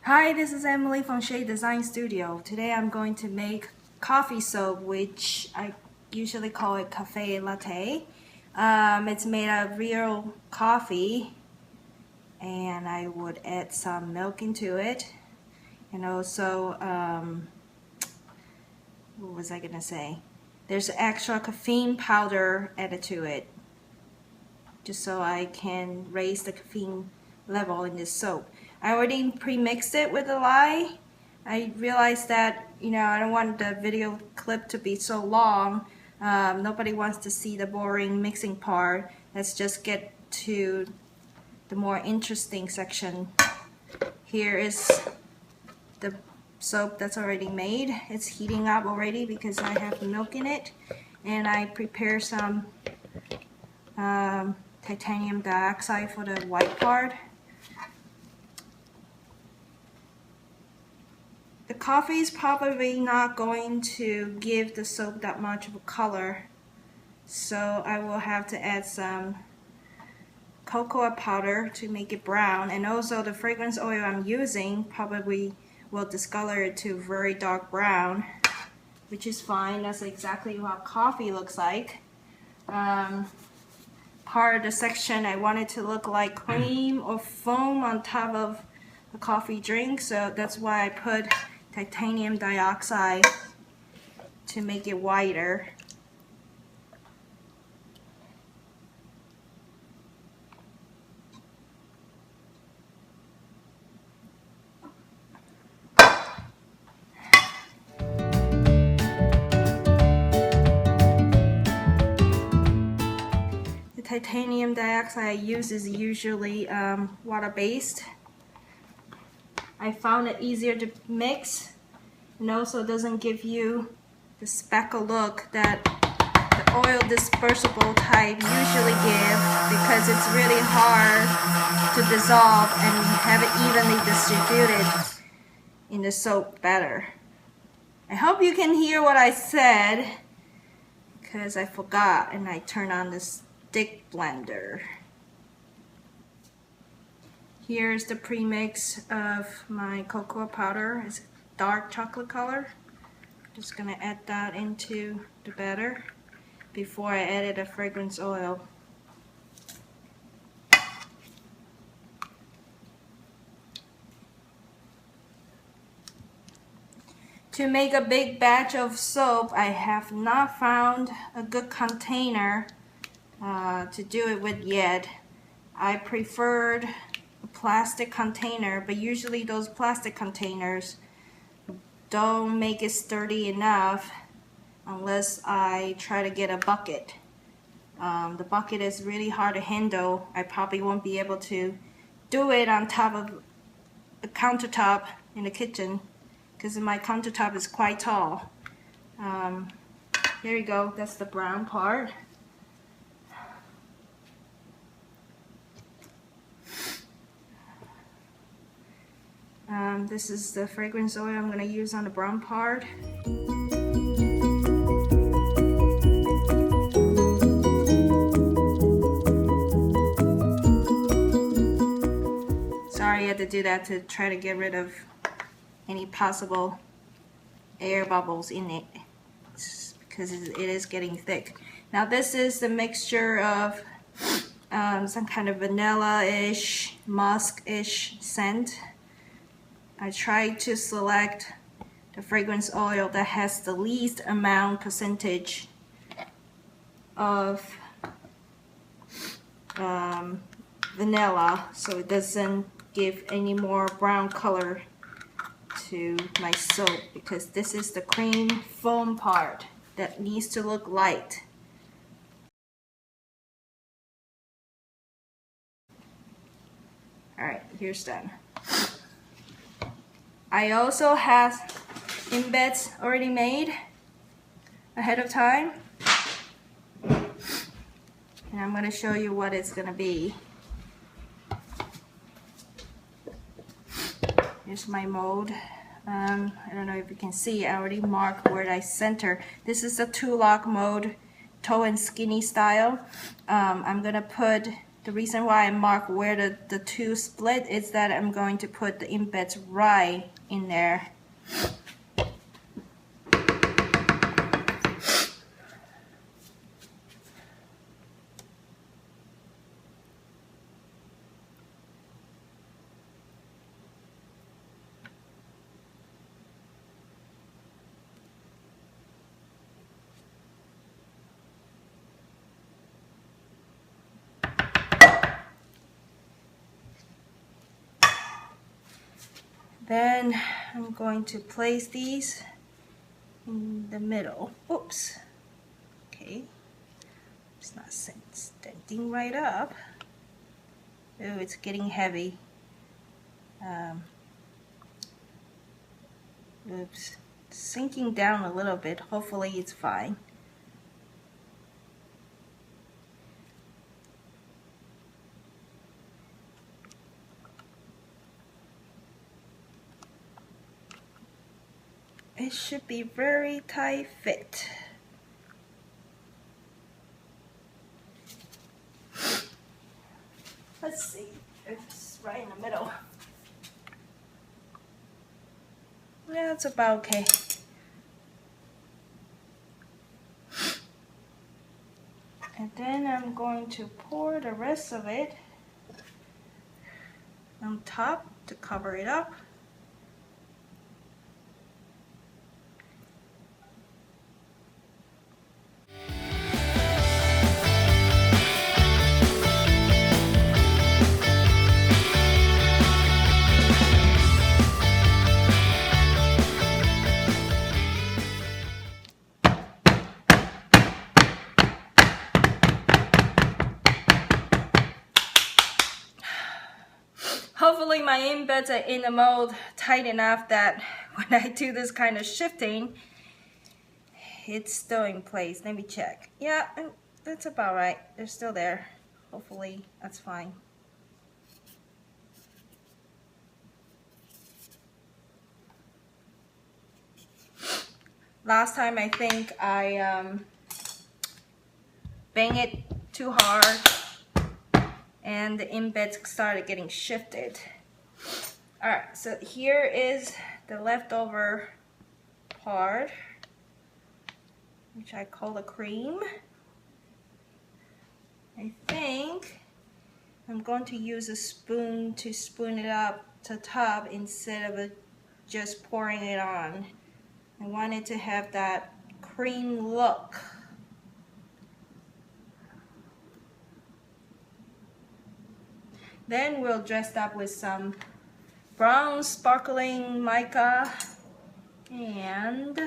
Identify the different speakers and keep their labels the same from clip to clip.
Speaker 1: Hi, this is Emily from Shade Design Studio. Today I'm going to make coffee soap, which I usually call it cafe latte. It's made of real coffee, and I would add some milk into it, and also what was I gonna say? There's extra caffeine powder added to it, just so I can raise the caffeine level in this soap. I already pre-mixed it with the lye. I realized that, I don't want the video clip to be so long. Nobody wants to see the boring mixing part. Let's just get to the more interesting section. Here is the soap that's already made. It's heating up already because I have milk in it. And I prepare some titanium dioxide for the white part. The coffee is probably not going to give the soap that much of a color, so I will have to add some cocoa powder to make it brown, and also the fragrance oil I'm using probably will discolor it to very dark brown, which is fine. That's exactly what coffee looks like. Part of the section I want it to look like cream or foam on top of a coffee drink, so that's why I put titanium dioxide to make it whiter. The titanium dioxide I use is usually water-based. I found it easier to mix, and also doesn't give you the speckle look that the oil dispersible type usually give, because it's really hard to dissolve and have it evenly distributed in the soap better. I hope you can hear what I said, because I forgot and I turned on the stick blender. Here's the premix of my cocoa powder. It's dark chocolate color. Just gonna add that into the batter before I added the fragrance oil. To make a big batch of soap, I have not found a good container to do it with yet. I preferred a plastic container, but usually those plastic containers don't make it sturdy enough unless I try to get a bucket. The bucket is really hard to handle. I probably won't be able to do it on top of the countertop in the kitchen, because my countertop is quite tall. There you go, that's the brown part. This is the fragrance oil I'm going to use on the brown part. Sorry I had to do that to try to get rid of any possible air bubbles in it, because it is getting thick. Now this is the mixture of some kind of vanilla-ish, musk-ish scent. I tried to select the fragrance oil that has the least amount percentage of vanilla, so it doesn't give any more brown color to my soap, because this is the cream foam part that needs to look light. Alright, here's done. I also have embeds already made ahead of time, and I'm going to show you what it's going to be. Here's my mold. I don't know if you can see, I already marked where I center. This is the 2-lock mold, tall and skinny style. I'm going to put The reason why I mark where the two split is that I'm going to put the embeds right in there. Then I'm going to place these in the middle. Oops. Okay. It's not standing right up. Oh, it's getting heavy. Oops. Sinking down a little bit. Hopefully it's fine. It should be very tight fit. Let's see if it's right in the middle. Yeah, it's about okay. And then I'm going to pour the rest of it on top to cover it up. Hopefully my embeds are in the mold tight enough that when I do this kind of shifting, it's still in place. Let me check. Yeah, that's about right. They're still there. Hopefully that's fine. Last time I think I banged it too hard and the embeds started getting shifted. Alright, so here is the leftover part, which I call the cream. I think I'm going to use a spoon to spoon it up to top instead of just pouring it on. I want it to have that cream look. Then we'll dress up with some brown sparkling mica and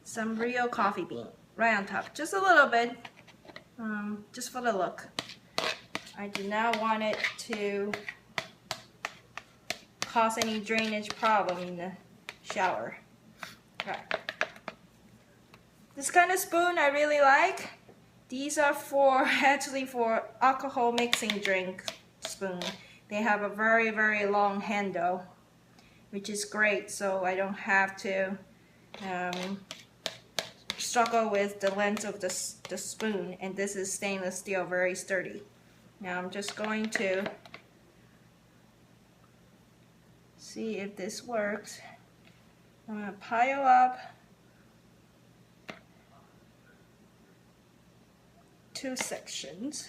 Speaker 1: some real coffee bean right on top. Just a little bit, just for the look. I do not want it to cause any drainage problem in the shower. Right. This kind of spoon I really like. These are actually for alcohol mixing drink spoon. They have a very, very long handle, which is great, so I don't have to struggle with the length of the spoon. And this is stainless steel, very sturdy. Now I'm just going to see if this works. I'm going to pile up 2 sections.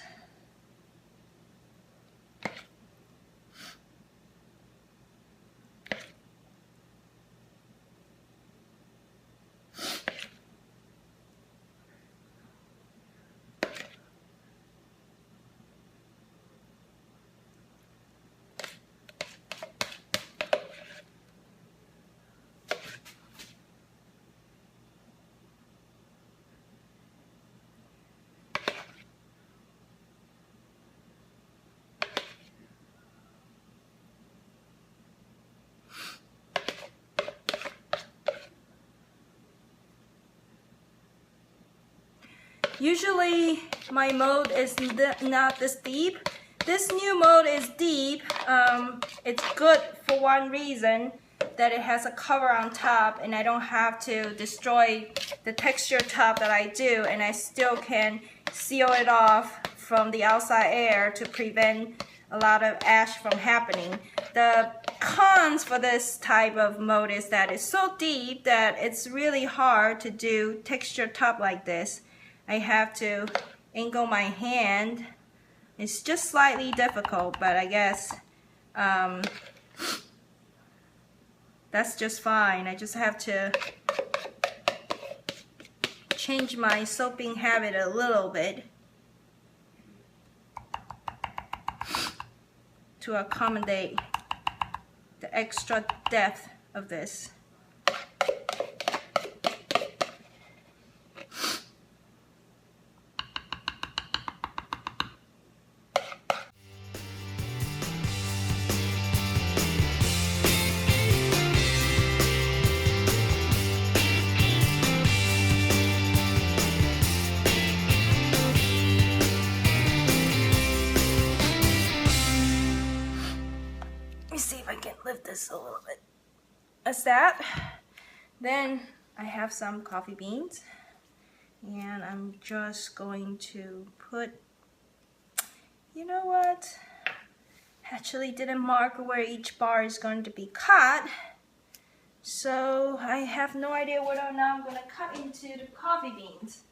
Speaker 1: Usually my mold is not this deep. This new mold is deep. It's good for one reason, that it has a cover on top and I don't have to destroy the texture top that I do, and I still can seal it off from the outside air to prevent a lot of ash from happening. The cons for this type of mold is that it's so deep that it's really hard to do texture top like this. I have to angle my hand. It's just slightly difficult, but I guess that's just fine. I just have to change my soaping habit a little bit to accommodate the extra depth of this. See if I can lift this a little bit. That's that. Then I have some coffee beans, and I'm just going to put, you know what? Actually didn't mark where each bar is going to be cut, so I have no idea whether or not I'm going to cut into the coffee beans.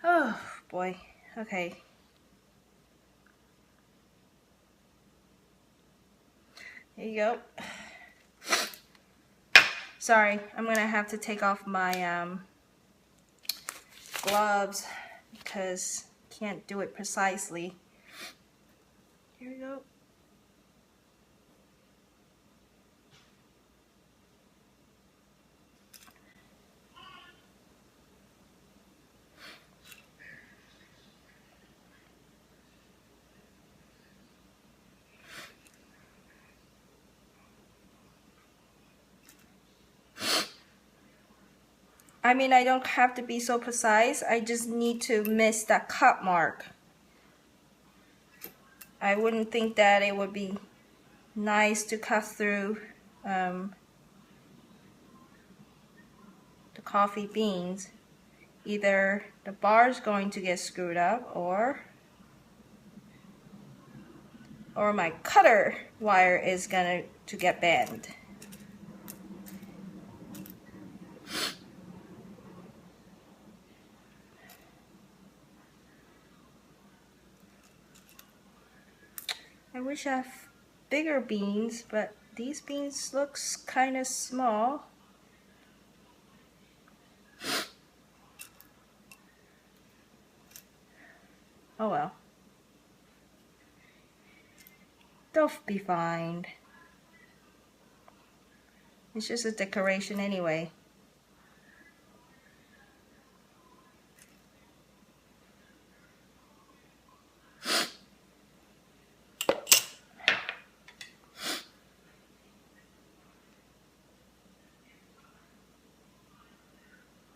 Speaker 1: Oh boy. Okay. Here you go. Sorry, I'm gonna have to take off my gloves because I can't do it precisely. Here we go. I mean, I don't have to be so precise. I just need to miss that cut mark. I wouldn't think that it would be nice to cut through the coffee beans. Either the bar is going to get screwed up, or my cutter wire is going to get bent. I wish I have bigger beans, but these beans looks kind of small. Oh well. They'll be fine. It's just a decoration anyway.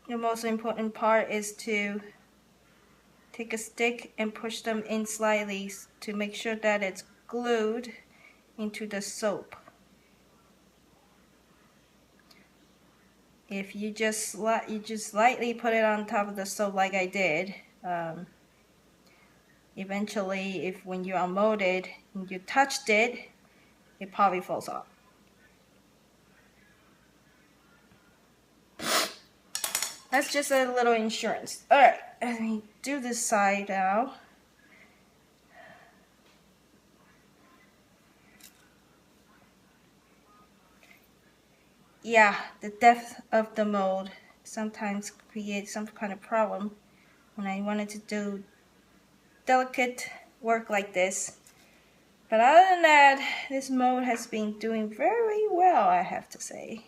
Speaker 1: The most important part is to take a stick and push them in slightly to make sure that it's glued into the soap. If you just lightly put it on top of the soap like I did, eventually when you unmold it and you touched it, it probably falls off. That's just a little insurance. Alright, let me do this side now. Yeah, the depth of the mold sometimes creates some kind of problem when I wanted to do delicate work like this. But other than that, this mold has been doing very well, I have to say.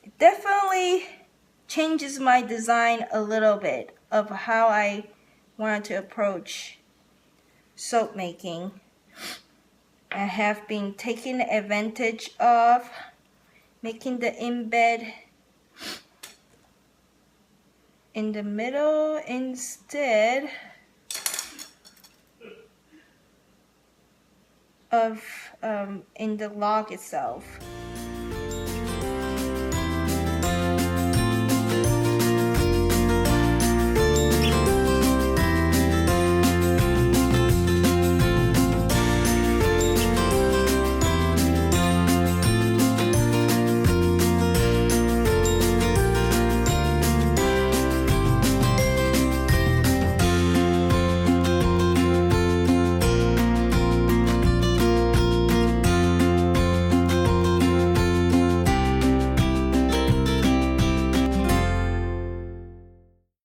Speaker 1: It definitely changes my design a little bit of how I wanted to approach soap making. I have been taking advantage of making the embed in the middle instead of in the log itself.